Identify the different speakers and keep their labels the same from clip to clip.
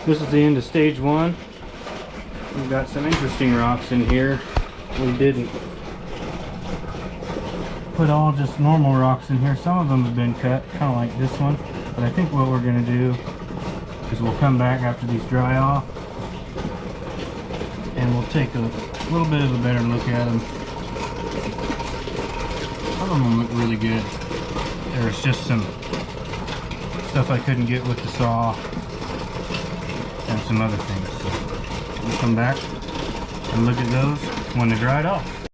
Speaker 1: This is the end of stage one. We've got some interesting rocks in here. We didn't put all just normal rocks in here. Some of them have been cut, kind of like this one. But I think what we're going to do is we'll come back after these dry off and we'll take a little bit of a better look at them. Some of them look really good. There's just some stuff I couldn't get with the saw and some other things. So we'll come back and look at those when they're dried off.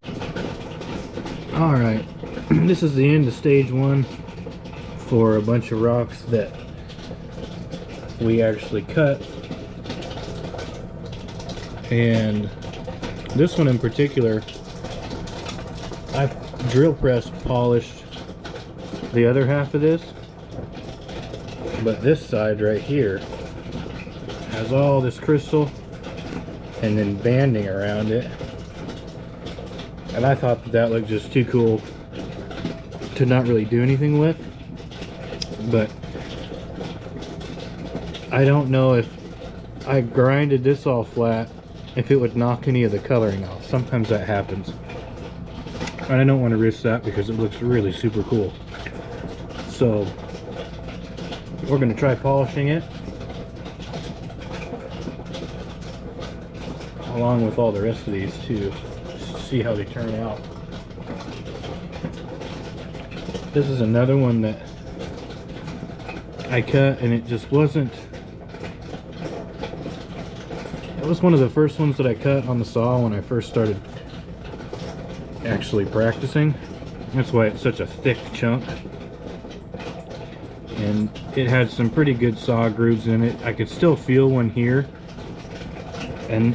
Speaker 1: Alright, this is the end of stage one for a bunch of rocks that we actually cut. And this one in particular, I drill press polished the other half of this, but this side right here has all this crystal and then banding around it, and I thought that looked just too cool to not really do anything with. But I don't know if I grinded this all flat if it would knock any of the coloring off. Sometimes that happens, and I don't want to risk that because it looks really super cool. So we're going to try polishing it along with all the rest of these to see how they turn out. This is another one that I cut and it just wasn't, it was one of the first ones that I cut on the saw when I first started actually practicing. That's why it's such a thick chunk. And it had some pretty good saw grooves in it. I could still feel one here. And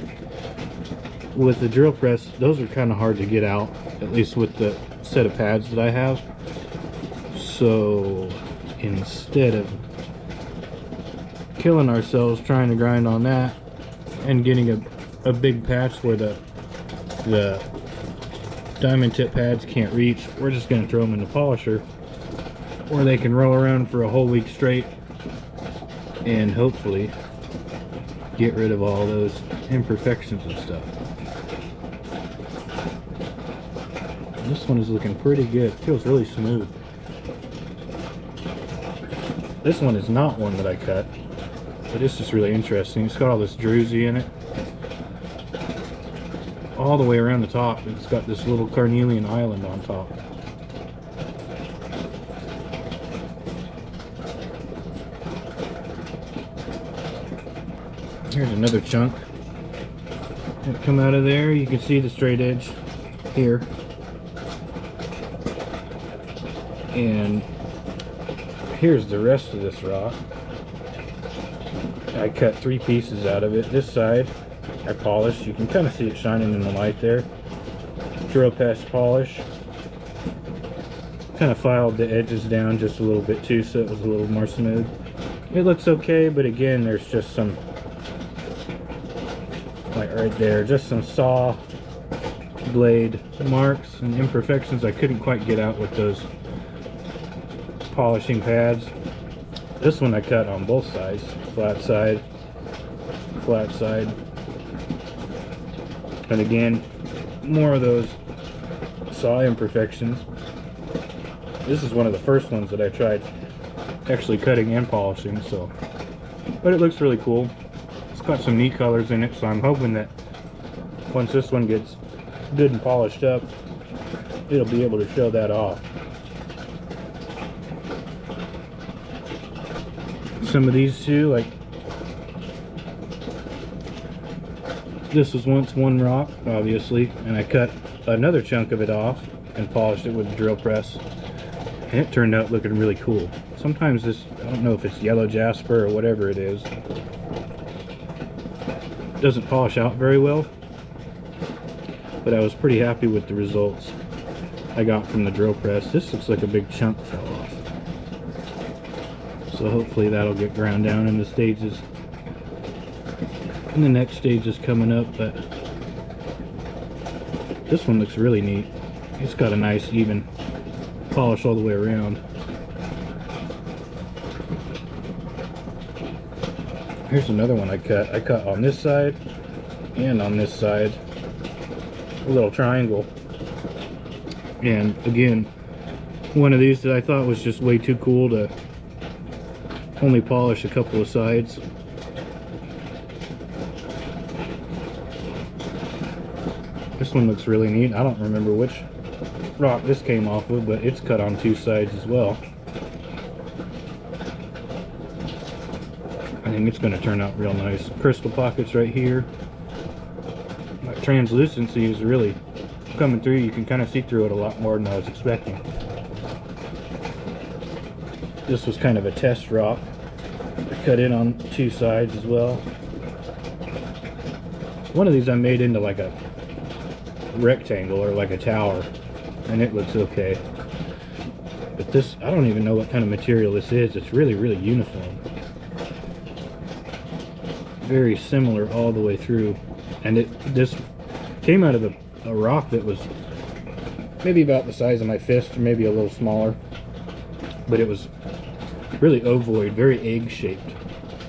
Speaker 1: with the drill press, those are kind of hard to get out, at least with the set of pads that I have. So instead of killing ourselves trying to grind on that and getting a big patch where the diamond tip pads can't reach, we're just going to throw them in the polisher where they can roll around for a whole week straight and hopefully get rid of all those imperfections and stuff. This one is looking pretty good. It feels really smooth. This one is not one that I cut, but it's just really interesting. It's got all this druzy in it. All the way around the top, it's got this little carnelian island on top. Here's another chunk that come out of there. You can see the straight edge here. And here's the rest of this rock. I cut 3 pieces out of it. This side I polished. You can kind of see it shining in the light there. Drill press polish. Kind of filed the edges down just a little bit too, so it was a little more smooth. It looks okay, but again, there's just some, like right there, just some saw blade marks and imperfections I couldn't quite get out with those polishing pads. This one I cut on both sides, flat side, and again, more of those saw imperfections. This is one of the first ones that I tried actually cutting and polishing, so, but it looks really cool. It's got some neat colors in it, so I'm hoping that once this one gets good and polished up, it'll be able to show that off. Some of these too, like this was once one rock, obviously, and I cut another chunk of it off and polished it with a drill press, and it turned out looking really cool. Sometimes this, I don't know if it's yellow jasper or whatever it is, doesn't polish out very well, but I was pretty happy with the results I got from the drill press. This looks like a big chunk fell off, so hopefully that'll get ground down in the stages, and the next stage is coming up. But this one looks really neat. It's got a nice even polish all the way around. Here's another one I cut. I cut on this side and on this side, a little triangle. And again, one of these that I thought was just way too cool to only polish a couple of sides. This one looks really neat. I don't remember which rock this came off of, but it's cut on two sides as well. I think it's going to turn out real nice. Crystal pockets right here. That translucency is really coming through. You can kind of see through it a lot more than I was expecting. This was kind of a test rock. I cut in on two sides as well. One of these I made into like a rectangle or like a tower, and it looks okay. But this, I don't even know what kind of material this is. It's really, really uniform. Very similar all the way through. And this came out of a rock that was maybe about the size of my fist, or maybe a little smaller. But it was really ovoid, very egg-shaped,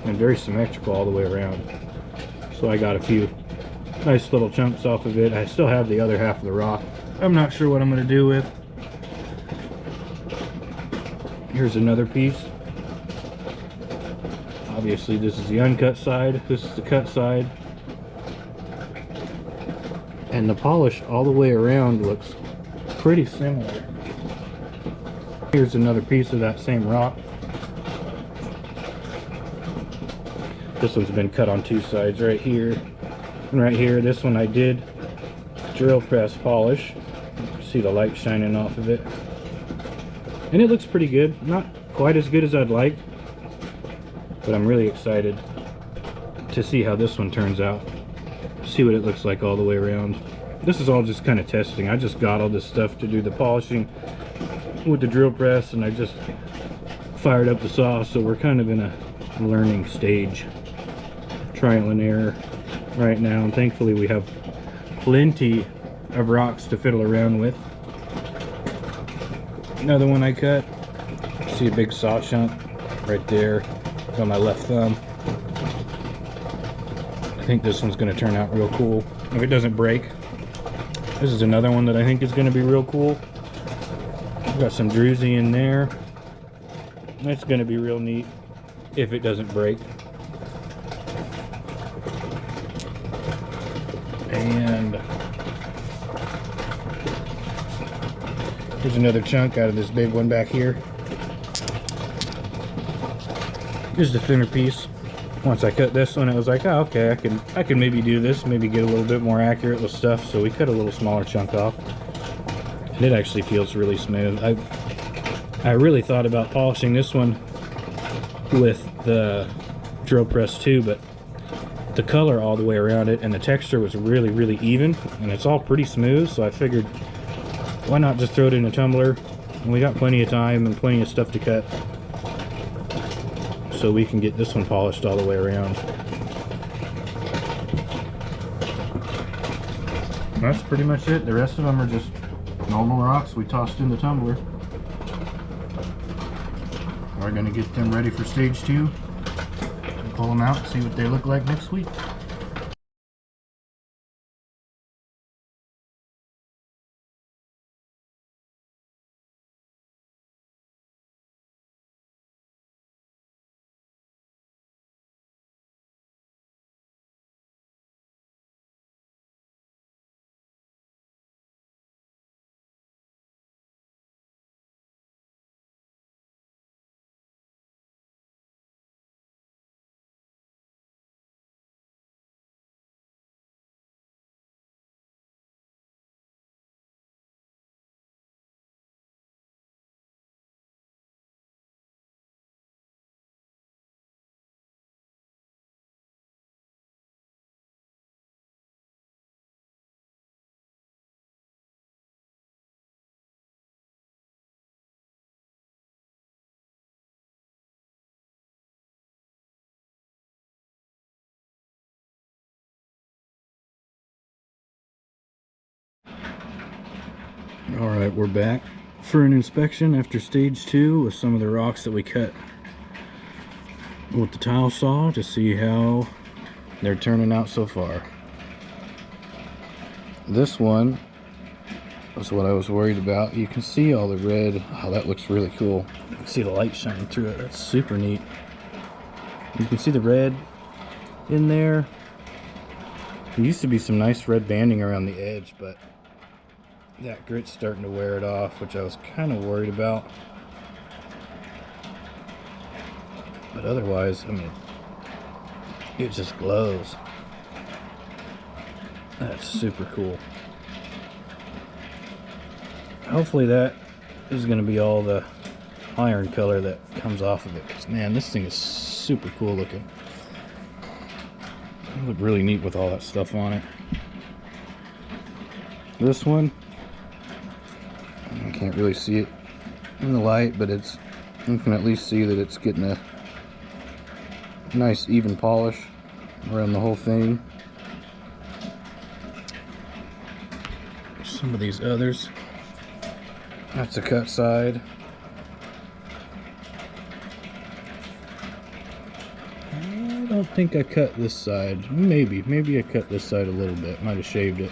Speaker 1: and very symmetrical all the way around. So I got a few nice little chunks off of it. I still have the other half of the rock. I'm not sure what I'm going to do with. Here's another piece. Obviously this is the uncut side, this is the cut side. And the polish all the way around looks pretty similar. Here's another piece of that same rock. This one's been cut on two sides, right here and right here. This one I did drill press polish. See the light shining off of it. And it looks pretty good. Not quite as good as I'd like, but I'm really excited to see how this one turns out. See what it looks like all the way around. This is all just kind of testing. I just got all this stuff to do the polishing with the drill press, and I just fired up the saw, so we're kind of in a learning stage. Trial and error right now, and thankfully we have plenty of rocks to fiddle around with. Another one I cut. See a big saw chunk right there on my left thumb. I think this one's going to turn out real cool if it doesn't break. This is another one that I think is going to be real cool. Got some druzy in there. That's going to be real neat if it doesn't break. And here's another chunk out of this big one back here. Just a thinner piece. Once I cut this one, it was like, oh, okay, I can maybe do this, maybe get a little bit more accurate with stuff. So we cut a little smaller chunk off, and it actually feels really smooth. I really thought about polishing this one with the drill press too, but the color all the way around it and the texture was really, really even, and it's all pretty smooth. So I figured, why not just throw it in a tumbler? And we got plenty of time and plenty of stuff to cut, so we can get this one polished all the way around. And that's pretty much it. The rest of them are just normal rocks we tossed in the tumbler. We're going to get them ready for stage 2. Pull them out and see what they look like next week. Alright, we're back for an inspection after stage 2 with some of the rocks that we cut with the tile saw to see how they're turning out so far. This one was what I was worried about. You can see all the red. Oh, that looks really cool. You can see the light shining through it. That's super neat. You can see the red in there. There used to be some nice red banding around the edge, but that grit's starting to wear it off, which I was kind of worried about. But otherwise, I mean, it just glows. That's super cool. Hopefully that is going to be all the iron color that comes off of it, because man, this thing is super cool looking. It look really neat with all that stuff on it. This one, I can't really see it in the light, but you can at least see that it's getting a nice even polish around the whole thing. Some of these others, that's a cut side. I don't think I cut this side. Maybe I cut this side a little bit. Might have shaved it.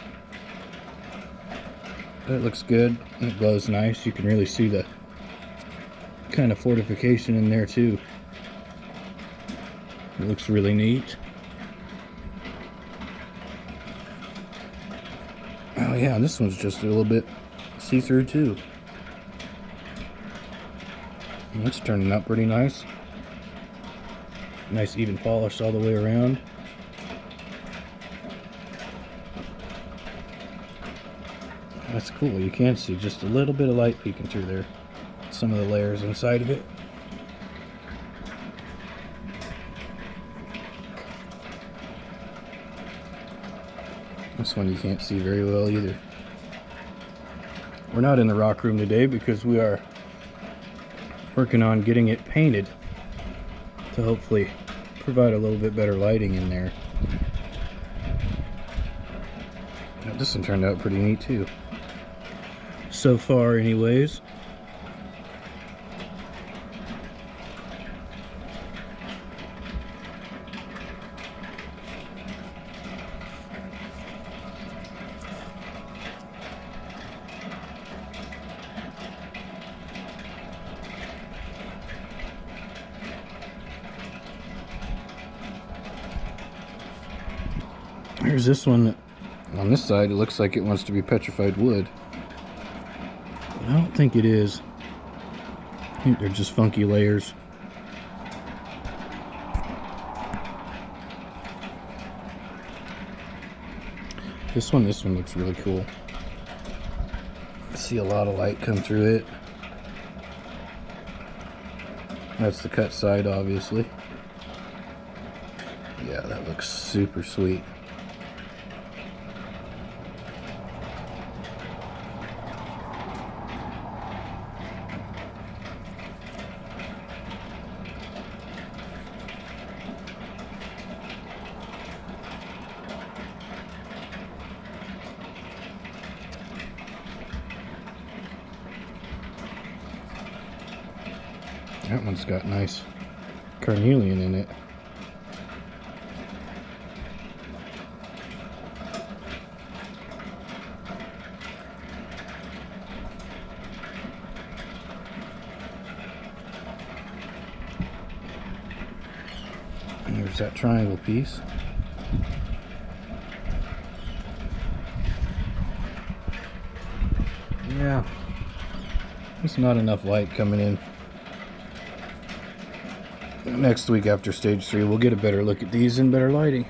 Speaker 1: That looks good. It glows nice. You can really see the kind of fortification in there too. It looks really neat. Oh yeah, and this one's just a little bit see-through too. And it's turning out pretty nice. Nice even polish all the way around. That's cool. You can see just a little bit of light peeking through there. Some of the layers inside of it. This one you can't see very well either. We're not in the rock room today because we are working on getting it painted to hopefully provide a little bit better lighting in there. This one turned out pretty neat too. So far anyways. Here's this one. On this side, it looks like it wants to be petrified wood. I don't think it is. I think they're just funky layers. This one looks really cool. I see a lot of light come through it. That's the cut side, obviously. Yeah, that looks super sweet. That one's got nice carnelian in it. And there's that triangle piece. Yeah, there's not enough light coming in. Next week after stage 3 we'll get a better look at these in better lighting.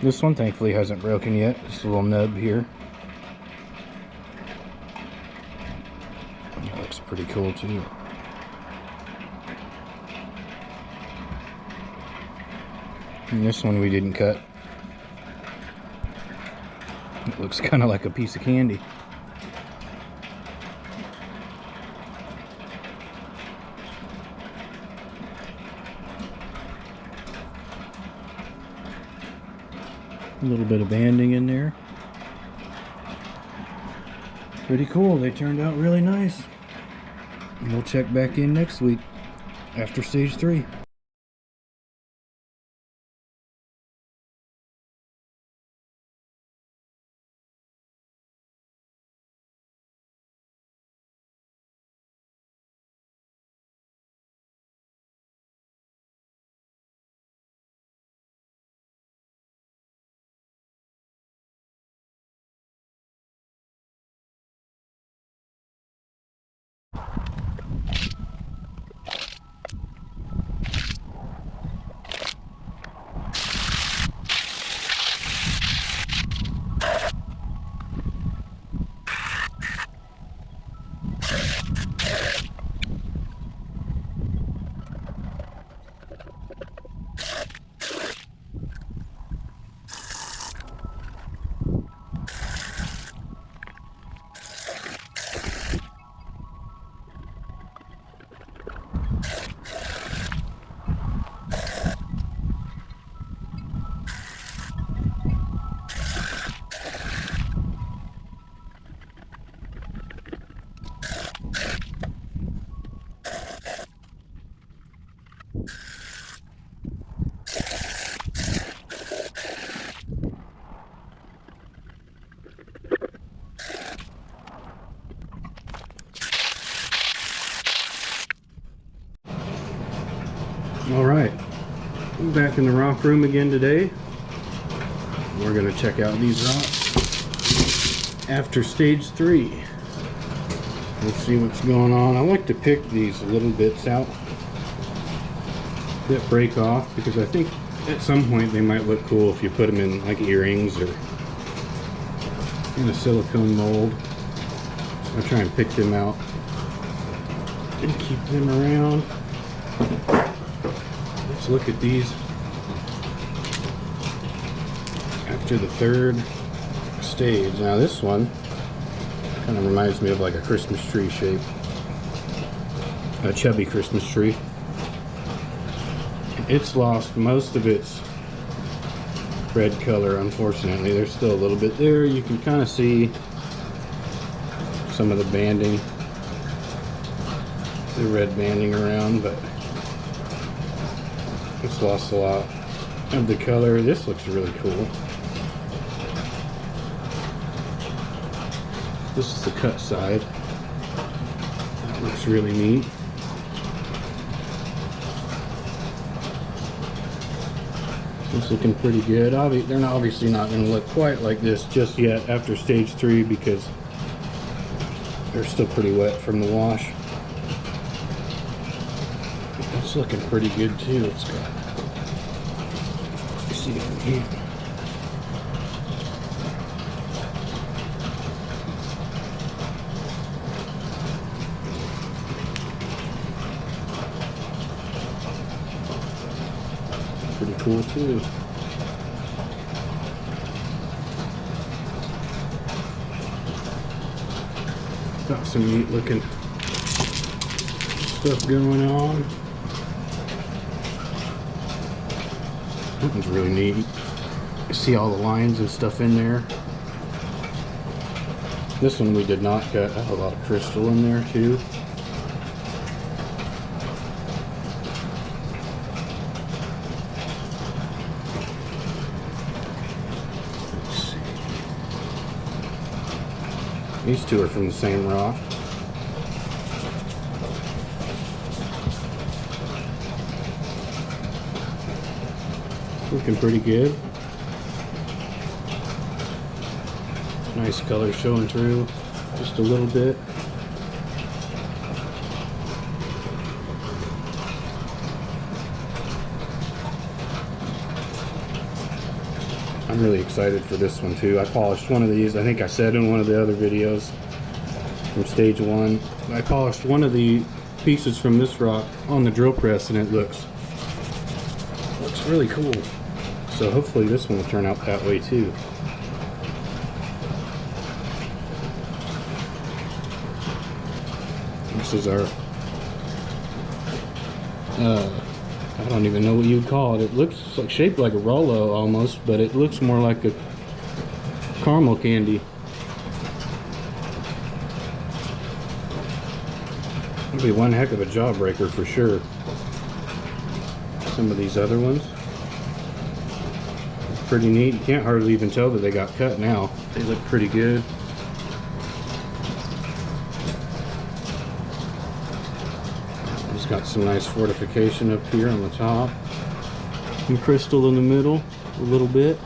Speaker 1: This one thankfully hasn't broken yet. Just a little nub here. That looks pretty cool too. And this one we didn't cut. It looks kind of like a piece of candy. A little bit of banding in there. Pretty cool. They turned out really nice. And we'll check back in next week after stage 3. All right, I'm back in the rock room again today. We're gonna check out these rocks after stage 3. Let's see what's going on. I like to pick these little bits out that break off because I think at some point they might look cool if you put them in like earrings or in a silicone mold. So I try and pick them out and keep them around. Let's look at these after the 3rd stage. Now this one kind of reminds me of like a Christmas tree shape, a chubby Christmas tree. It's lost most of its red color, unfortunately. There's still a little bit there. You can kind of see some of the banding, the red banding around, but it's lost a lot of the color. This looks really cool. This is the cut side. That looks really neat. It's looking pretty good. They're obviously not going to look quite like this just yet after stage 3 because they're still pretty wet from the wash. It's looking pretty good too. It's got, you see over here. Pretty cool too. Got some neat looking stuff going on. That one's really neat. You see all the lines and stuff in there. This one we did not cut. I have a lot of crystal in there too. Let's see. These two are from the same rock. Looking pretty good. Nice color showing through just a little bit. I'm really excited for this one too. I polished one of these. I think I said in one of the other videos from stage 1. I polished one of the pieces from this rock on the drill press and it looks really cool. So hopefully this one will turn out that way too. This is our I don't even know what you'd call it. It looks like shaped like a Rolo almost, but it looks more like a caramel candy. It'll be one heck of a jawbreaker for sure. Some of these other ones, it's pretty neat. You can't hardly even tell that they got cut now. They look pretty good. It's got some nice fortification up here on the top. Some crystal in the middle, a little bit.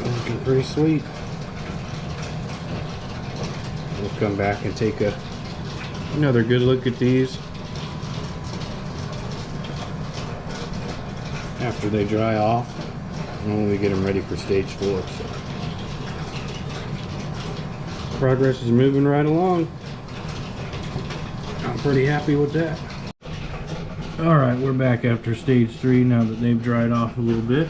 Speaker 1: Looking pretty sweet. We'll come back and take another good look at these after they dry off and when we get them ready for stage 4. So progress is moving right along. I'm pretty happy with that. Alright, we're back after stage 3 now that they've dried off a little bit.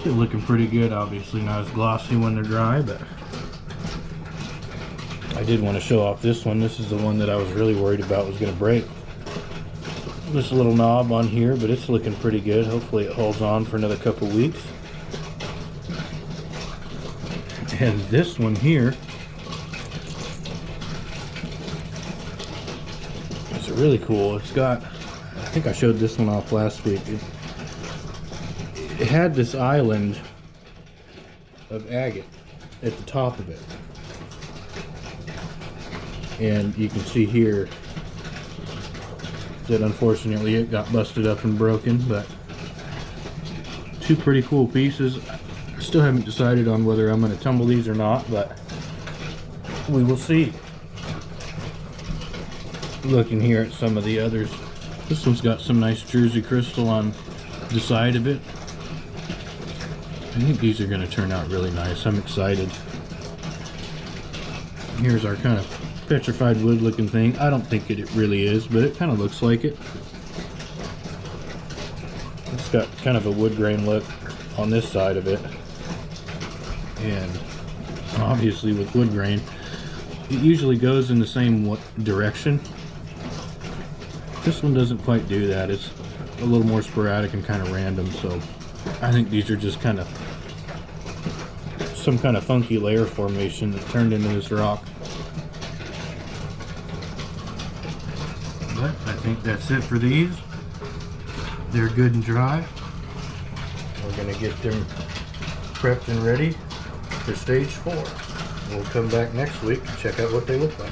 Speaker 1: Still looking pretty good, obviously not as glossy when they're dry, but I I did want to show off this one. This is the one that I was really worried about was going to break. This little knob on here, but it's looking pretty good. Hopefully it holds on for another couple weeks. And this one here, it's really cool. It's got, I think I showed this one off last week. It had this island of agate at the top of it. And you can see here that unfortunately it got busted up and broken, but two pretty cool pieces. I still haven't decided on whether I'm going to tumble these or not, but we will see. Looking here at some of the others, this one's got some nice Jersey crystal on the side of it. I think these are going to turn out really nice. I'm excited. Here's our kind of petrified wood looking thing. I don't think it really is, but it kind of looks like it. It's got kind of a wood grain look on this side of it, and obviously with wood grain it usually goes in the same direction. This one doesn't quite do that. It's a little more sporadic and kind of random, so I think these are just kind of some kind of funky layer formation that turned into this rock. But I think that's it for these. They're good and dry. We're going to get them prepped and ready for stage 4. We'll come back next week and check out what they look like.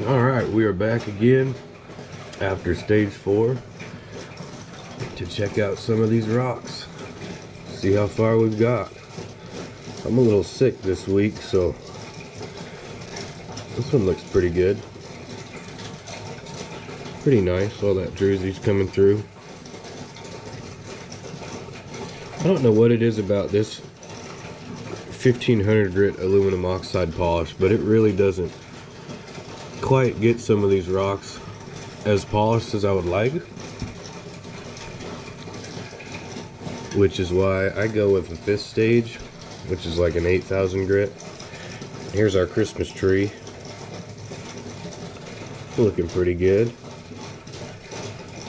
Speaker 2: Alright, we are back again after stage 4 to check out some of these rocks. See how far we've got. I'm a little sick this week, so this one looks pretty good. Pretty nice, all that Jersey's coming through. I don't know what it is about this 1500 grit aluminum oxide polish, but it really doesn't quite get some of these rocks as polished as I would like, which is why I go with the 5th stage, which is like an 8000 grit. Here's our Christmas tree, looking pretty good.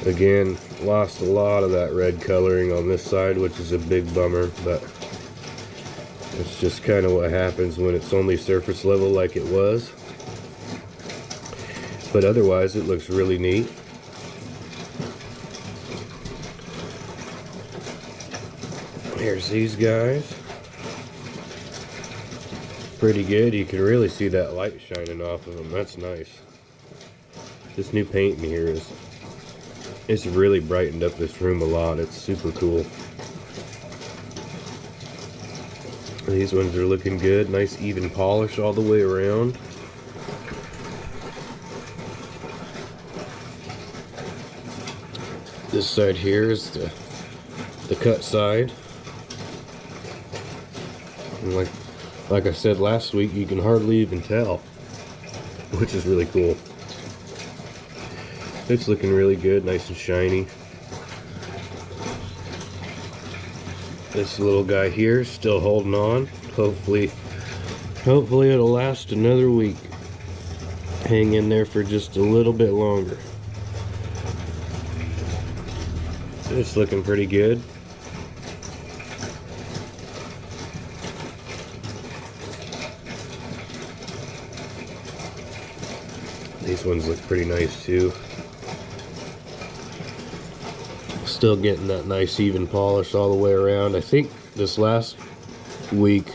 Speaker 2: Again, lost a lot of that red coloring on this side, which is a big bummer, but it's just kind of what happens when it's only surface level like it was. But otherwise it looks really neat. Here's these guys. Pretty good. You can really see that light shining off of them. That's nice. This new paint in here it's really brightened up this room a lot. It's super cool. These ones are looking good. Nice even polish all the way around. This side here is the cut side. And like I said last week, you can hardly even tell, which is really cool. It's looking really good, nice and shiny. This little guy here is still holding on. Hopefully it'll last another week. Hang in there for just a little bit longer. It's looking pretty good. These ones look pretty nice too. Still getting that nice even polish all the way around. I think this last week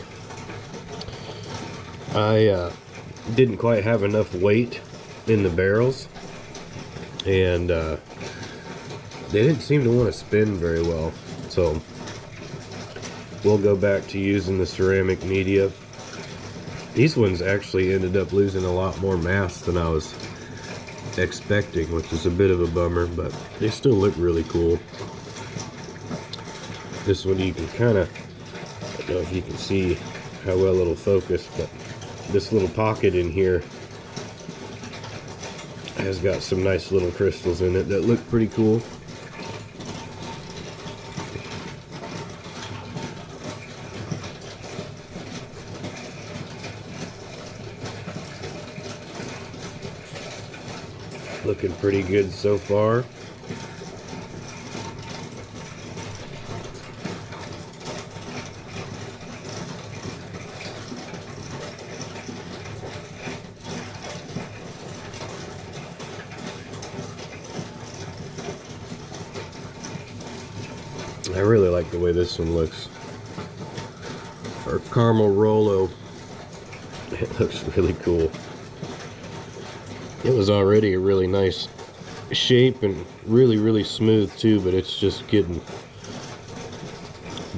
Speaker 2: I didn't quite have enough weight in the barrels, and they didn't seem to want to spin very well, so we'll go back to using the ceramic media. These ones actually ended up losing a lot more mass than I was expecting, which is a bit of a bummer, but they still look really cool. This one you can kind of, I don't know if you can see how well it'll focus, but this little pocket in here has got some nice little crystals in it that look pretty cool. Looking pretty good so far. I really like the way this one looks. Or caramel Rolo. It looks really cool. It was already a really nice shape and really smooth too, but it's just getting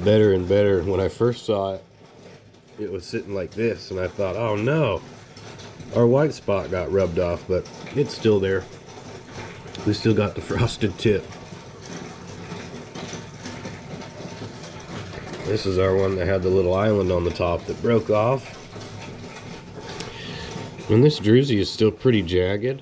Speaker 2: better and better. When I first saw it, it was sitting like this, and I thought, oh no, our white spot got rubbed off, but it's still there. We still got the frosted tip. This is our one that had the little island on the top that broke off. And this druzy is still pretty jagged.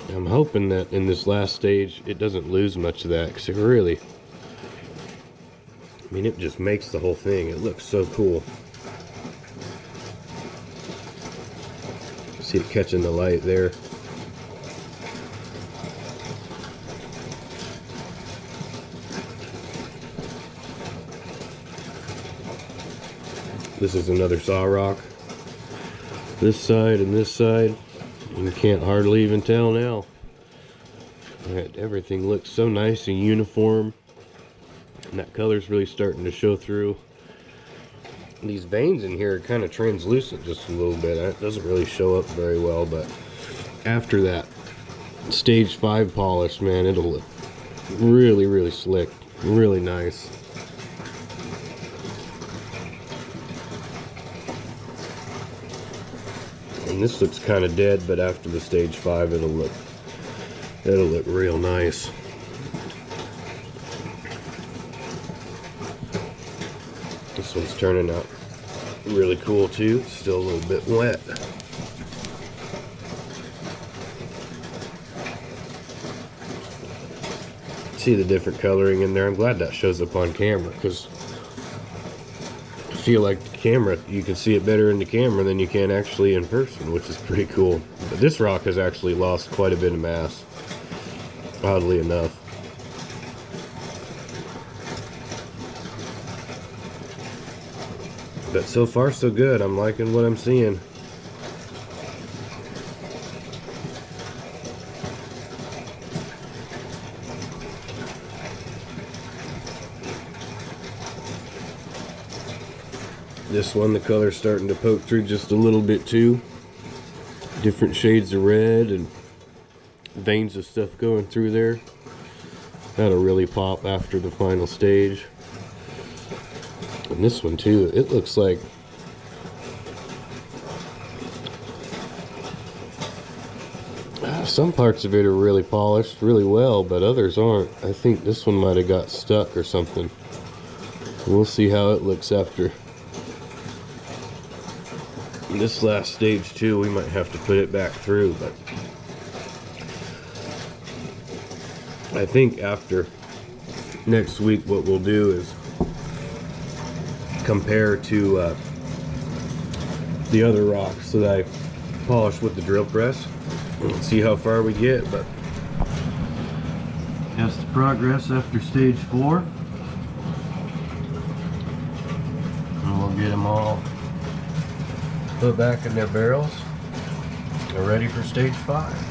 Speaker 2: I'm hoping that in this last stage it doesn't lose much of that, because it really, I mean, it just makes the whole thing. It looks so cool. See it catching the light there. This is another saw rock. This side and this side, you can't hardly even tell now. Everything looks so nice and uniform, and that color's really starting to show through. These veins in here are kind of translucent just a little bit. It doesn't really show up very well, but after that stage 5 polish, man, it'll look really slick, really nice. And this looks kind of dead, but after the stage 5 it'll look real nice. This one's turning out really cool too. It's still a little bit wet. See the different coloring in there. I'm glad that shows up on camera, because I feel like the camera, you can see it better in the camera than you can actually in person, which is pretty cool. But this rock has actually lost quite a bit of mass, oddly enough. But so far so good. I'm liking what I'm seeing. This one, the color's starting to poke through just a little bit too. Different shades of red and veins of stuff going through there. That'll really pop after the final stage. and this one too, it looks like some parts of it are really polished really well, but others aren't. I think this one might have got stuck or something. We'll see how it looks after this last stage too. We might have to put it back through, but I think after next week what we'll do is compare to the other rocks that I polished with the drill press. See how far we get, but that's the progress after stage 4. And we'll get them all put back in their barrels. They're ready for stage 5.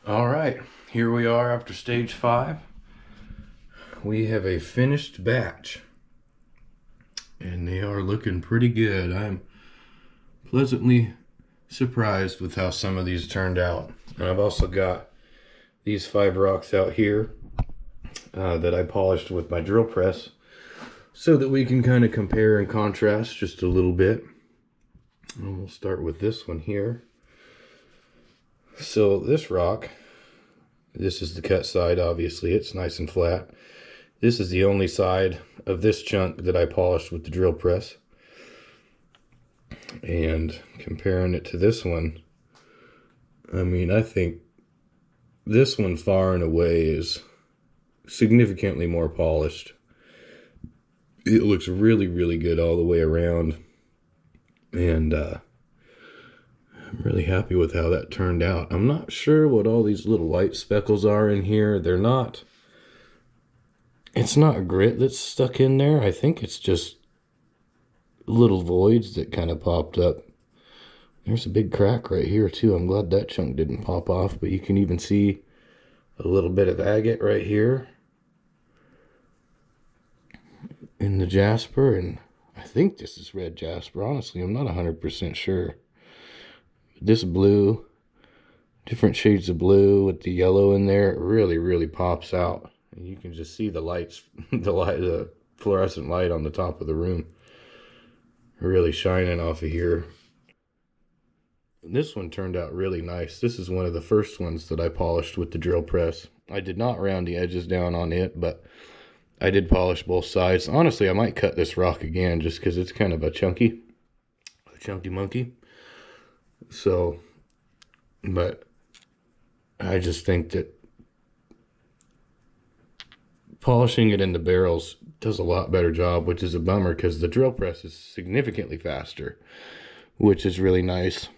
Speaker 2: All right, here we are after stage 5. We have a finished batch, and they are looking pretty good. I'm pleasantly surprised with how some of these turned out. And I've also got these 5 rocks out here that I polished with my drill press so that we can kind of compare and contrast just a little bit. And we'll start with this one here. So this rock, this is the cut side, obviously it's nice and flat. This is the only side of this chunk that I polished with the drill press. And comparing it to this one, I mean, I think this one far and away is significantly more polished. It looks really, really good all the way around. And I'm really happy with how that turned out. I'm not sure what all these little white speckles are in here. It's not grit that's stuck in there. I think it's just little voids that kind of popped up. There's a big crack right here too. I'm glad that chunk didn't pop off, but you can even see a little bit of agate right here in the jasper, and I think this is red jasper. Honestly, I'm not 100% sure. This blue, different shades of blue with the yellow in there, it really, really pops out. And you can just see the lights, the fluorescent light on the top of the room really shining off of here. This one turned out really nice. This is one of the first ones that I polished with the drill press. I did not round the edges down on it, but I did polish both sides. Honestly, I might cut this rock again just because it's kind of a chunky monkey. So, but I just think that polishing it in the barrels does a lot better job, which is a bummer because the drill press is significantly faster, which is really nice.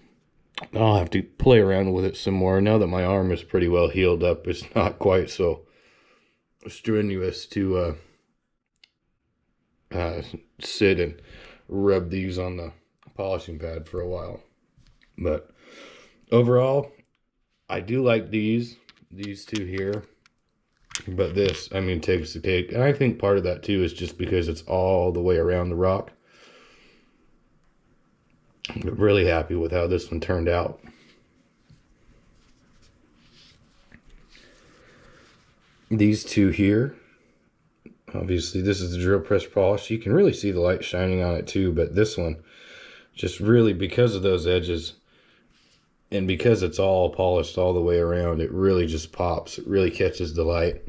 Speaker 2: I'll have to play around with it some more. Now that my arm is pretty well healed up, it's not quite so strenuous to sit and rub these on the polishing pad for a while. But overall, I do like these two here. But this, I mean, takes the cake. And I think part of that too is just because it's all the way around the rock. I'm really happy with how this one turned out. These two here, obviously this is the drill press polish. You can really see the light shining on it too, but this one, just really because of those edges and because it's all polished all the way around, it really just pops. It really catches the light,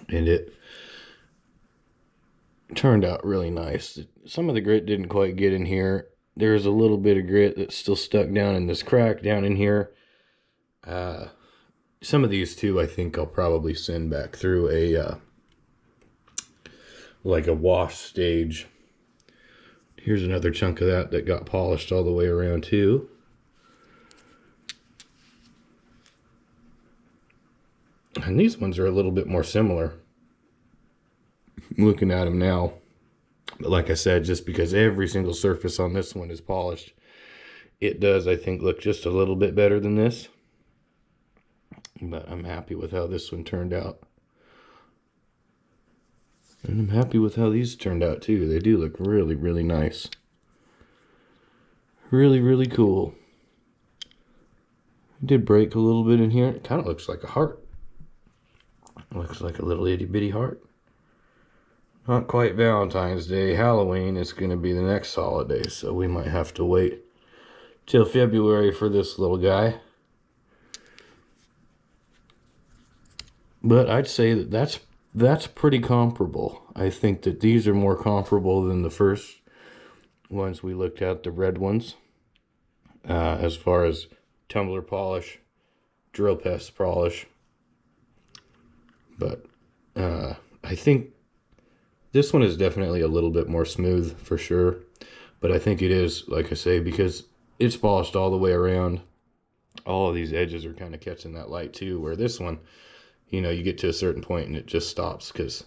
Speaker 2: and it turned out really nice. Some of the grit didn't quite get in here. There's a little bit of grit that's still stuck down in this crack down in here. Some of these too, I think I'll probably send back through a like a wash stage. Here's another chunk of that got polished all the way around too. And these ones are a little bit more similar, looking at them now. But like I said, just because every single surface on this one is polished, it does, I think, look just a little bit better than this. But I'm happy with how this one turned out. And I'm happy with how these turned out too. They do look really, really nice. Really, really cool. It did break a little bit in here. It kind of looks like a heart. Looks like a little itty bitty heart. Not quite Valentine's Day. Halloween is going to be the next holiday, so we might have to wait till February for this little guy. But I'd say that's pretty comparable. I think that these are more comparable than the first ones we looked at, the red ones, as far as tumbler polish, drill press polish. But I think this one is definitely a little bit more smooth for sure. But I think it is, like I say, because it's polished all the way around. All of these edges are kind of catching that light too, where this one, you know, you get to a certain point and it just stops because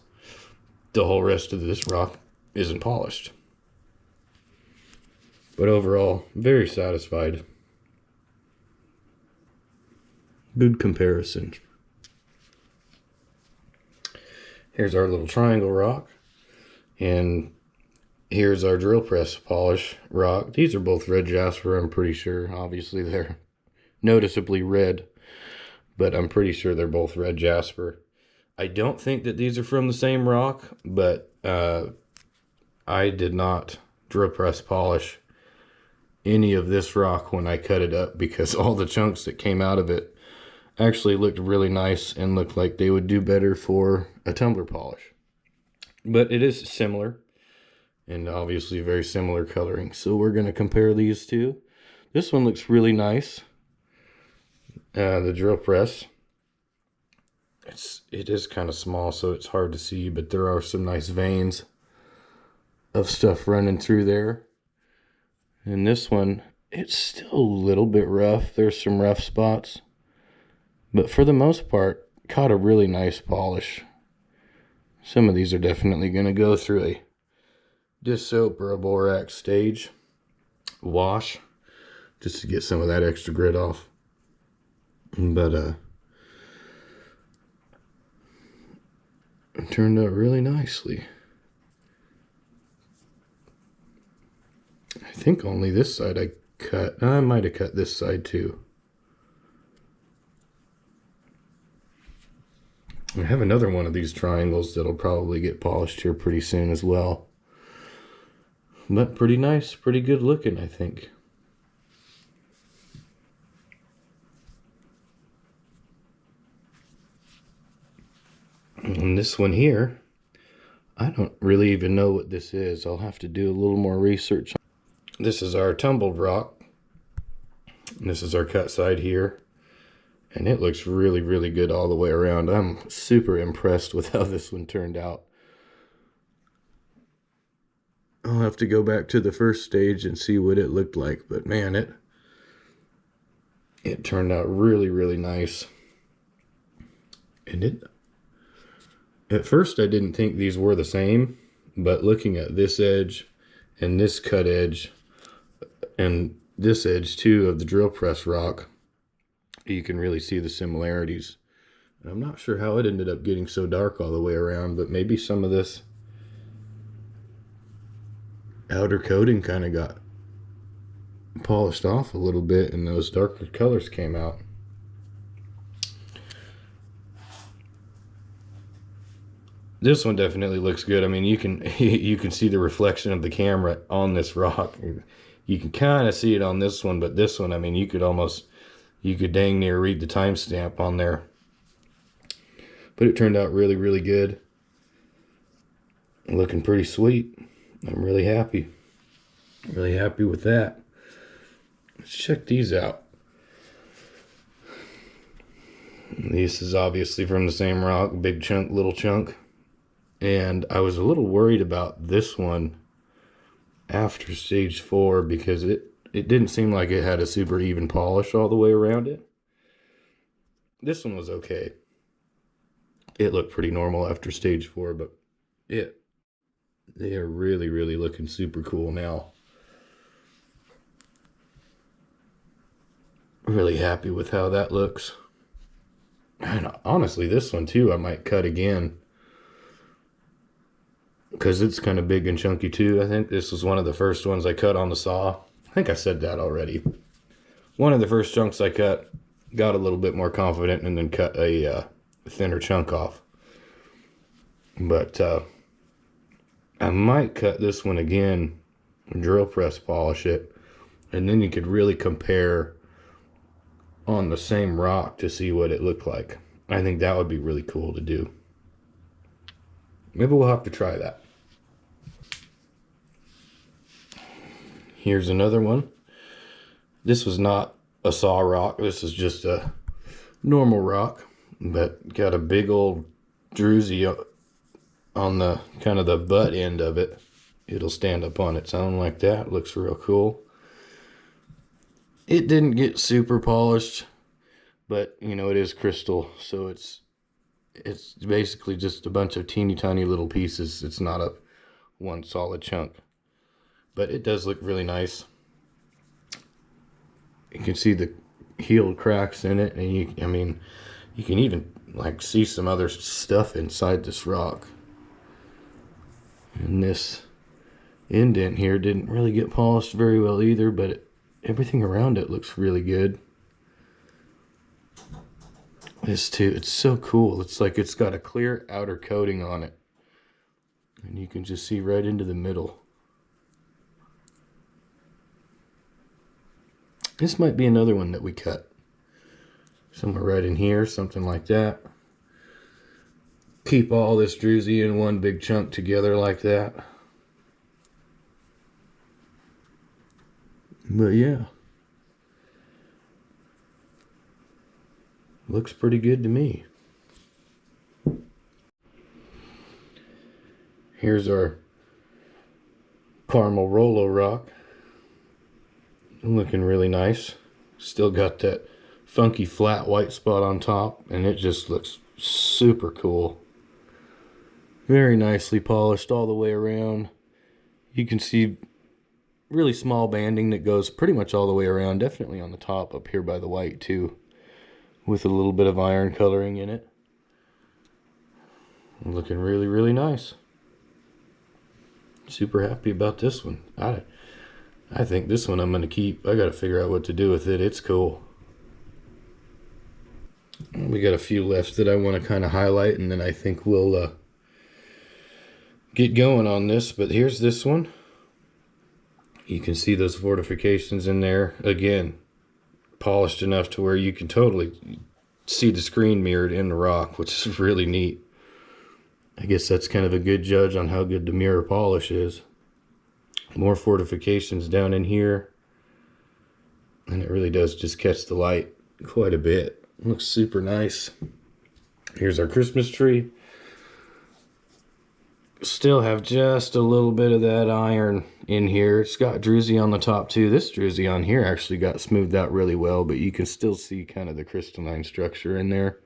Speaker 2: the whole rest of this rock isn't polished. But overall, very satisfied. Good comparison. Here's our little triangle rock. And here's our drill press polish rock. These are both red jasper, I'm pretty sure. Obviously, they're noticeably red, but I'm pretty sure they're both red jasper. I don't think that these are from the same rock, but I did not drill press polish any of this rock when I cut it up because all the chunks that came out of it actually looked really nice and looked like they would do better for a tumbler polish. But it is similar, and obviously very similar coloring. So we're going to compare these two. This one looks really nice. The drill press. It is kind of small, so it's hard to see, but there are some nice veins of stuff running through there. And this one,
Speaker 1: it's still a little bit rough. There's some rough spots, but for the most part, caught a really nice polish. Some of these are definitely going to go through a dish soap or a borax stage wash just to get some of that extra grit off. But it turned out really nicely. I think only this side I cut. I might have cut this side too. I have another one of these triangles that'll probably get polished here pretty soon as well. But pretty nice, pretty good looking, I think. And this one here, I don't really even know what this is. I'll have to do a little more research. This is our tumbled rock. And this is our cut side here. And it looks really, really good all the way around. I'm super impressed with how this one turned out. I'll have to go back to the first stage and see what it looked like. But man, it turned out really, really nice. And at first I didn't think these were the same. But looking at this edge and this cut edge and this edge too of the drill press rock, you can really see the similarities. And I'm not sure how it ended up getting so dark all the way around, but maybe some of this outer coating kind of got polished off a little bit and those darker colors came out. This one definitely looks good. I mean, you can see the reflection of the camera on this rock. You can kind of see it on this one, but this one, I mean, you could dang near read the timestamp on there. But it turned out really, really good. Looking pretty sweet. I'm really happy. Really happy with that. Let's check these out. This is obviously from the same rock, big chunk, little chunk. And I was a little worried about this one after stage 4 because it didn't seem like it had a super even polish all the way around it. This one was okay. It looked pretty normal after stage 4, but they are really, really looking super cool now. Really happy with how that looks. And honestly, this one too, I might cut again. Because it's kind of big and chunky too. I think this was one of the first ones I cut on the saw. I think I said that already. One of the first chunks I cut, got a little bit more confident and then cut a thinner chunk off. But I might cut this one again, drill press polish it, and then you could really compare on the same rock to see what it looked like. I think that would be really cool to do. Maybe we'll have to try that. Here's another one. This was not a saw rock. This is just a normal rock, but got a big old druzy on the kind of the butt end of it. It'll stand up on its own like that. Looks real cool. It didn't get super polished, but you know, it is crystal, so it's basically just a bunch of teeny tiny little pieces. It's not a one solid chunk, but it does look really nice. You can see the healed cracks in it, and you can even like see some other stuff inside this rock. And this indent here didn't really get polished very well either, but everything around it looks really good. This too, it's so cool. It's like it's got a clear outer coating on it, and you can just see right into the middle. This might be another one that we cut. Somewhere right in here, something like that. Keep all this druzy in one big chunk together like that. But yeah. Looks pretty good to me. Here's our caramel Rolo rock. Looking really nice. Still got that funky flat white spot on top, and it just looks super cool. Very nicely polished all the way around. You can see really small banding that goes pretty much all the way around, definitely on the top up here by the white too, with a little bit of iron coloring in it. Looking really, really nice. Super happy about this one. I think this one I'm going to keep. I got to figure out what to do with it. It's cool. We got a few left that I want to kind of highlight, and then I think we'll get going on this. But here's this one. You can see those fortifications in there. Again, polished enough to where you can totally see the screen mirrored in the rock, which is really neat. I guess that's kind of a good judge on how good the mirror polish is. More fortifications down in here. And it really does just catch the light quite a bit. Looks super nice. Here's our Christmas tree. Still have just a little bit of that iron in here. It's got druzy on the top too. This druzy on here actually got smoothed out really well, but you can still see kind of the crystalline structure in there.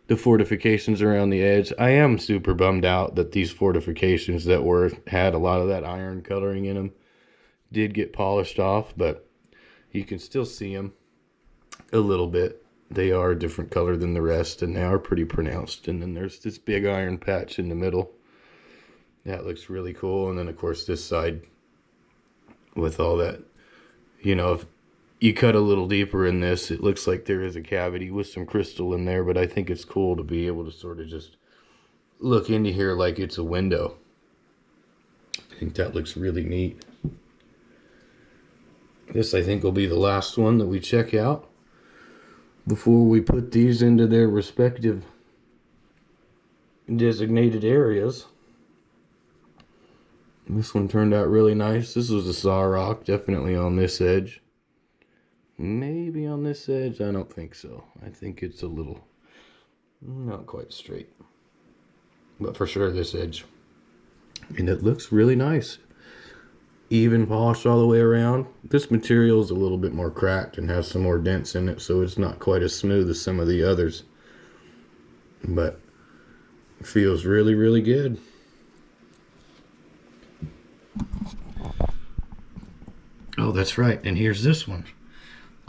Speaker 1: The fortifications around the edge. I am super bummed out that these fortifications that had a lot of that iron coloring in them did get polished off, but you can still see them a little bit. They are a different color than the rest, and they are pretty pronounced. And then there's this big iron patch in the middle. That looks really cool. And then of course this side with all that, you know, if you cut a little deeper in this, it looks like there is a cavity with some crystal in there, but I think it's cool to be able to sort of just look into here like it's a window. I think that looks really neat. This, I think, will be the last one that we check out before we put these into their respective designated areas. This one turned out really nice. This was a saw rock, definitely on this edge. Maybe on this edge, I don't think so. I think it's a little, not quite straight. But for sure this edge. And it looks really nice. Even polished all the way around. This material is a little bit more cracked and has some more dents in it, so it's not quite as smooth as some of the others. But it feels really, really good. Oh, that's right. And here's this one.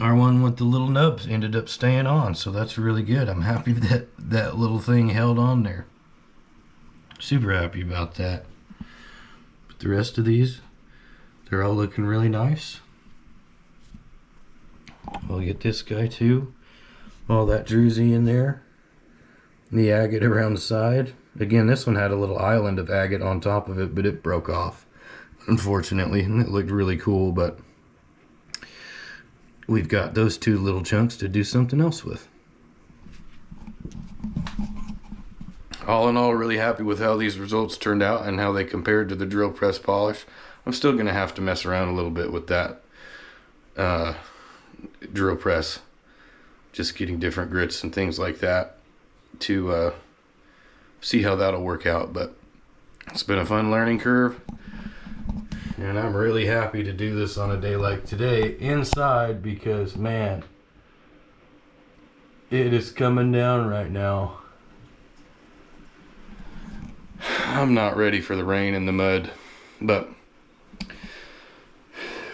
Speaker 1: Our one with the little nubs ended up staying on, so that's really good. I'm happy that that little thing held on there. Super happy about that. But the rest of these, they're all looking really nice. We'll get this guy too. All that druzy in there. The agate around the side. Again, this one had a little island of agate on top of it, but it broke off, unfortunately. And it looked really cool, but we've got those two little chunks to do something else with. All in all, really happy with how these results turned out and how they compared to the drill press polish. I'm still going to have to mess around a little bit with that drill press. Just getting different grits and things like that to see how that'll work out. But it's been a fun learning curve. And I'm really happy to do this on a day like today inside because, man, it is coming down right now. I'm not ready for the rain and the mud, but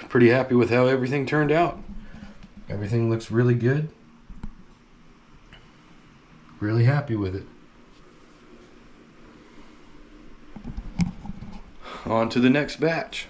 Speaker 1: pretty happy with how everything turned out. Everything looks really good. Really happy with it. On to the next batch.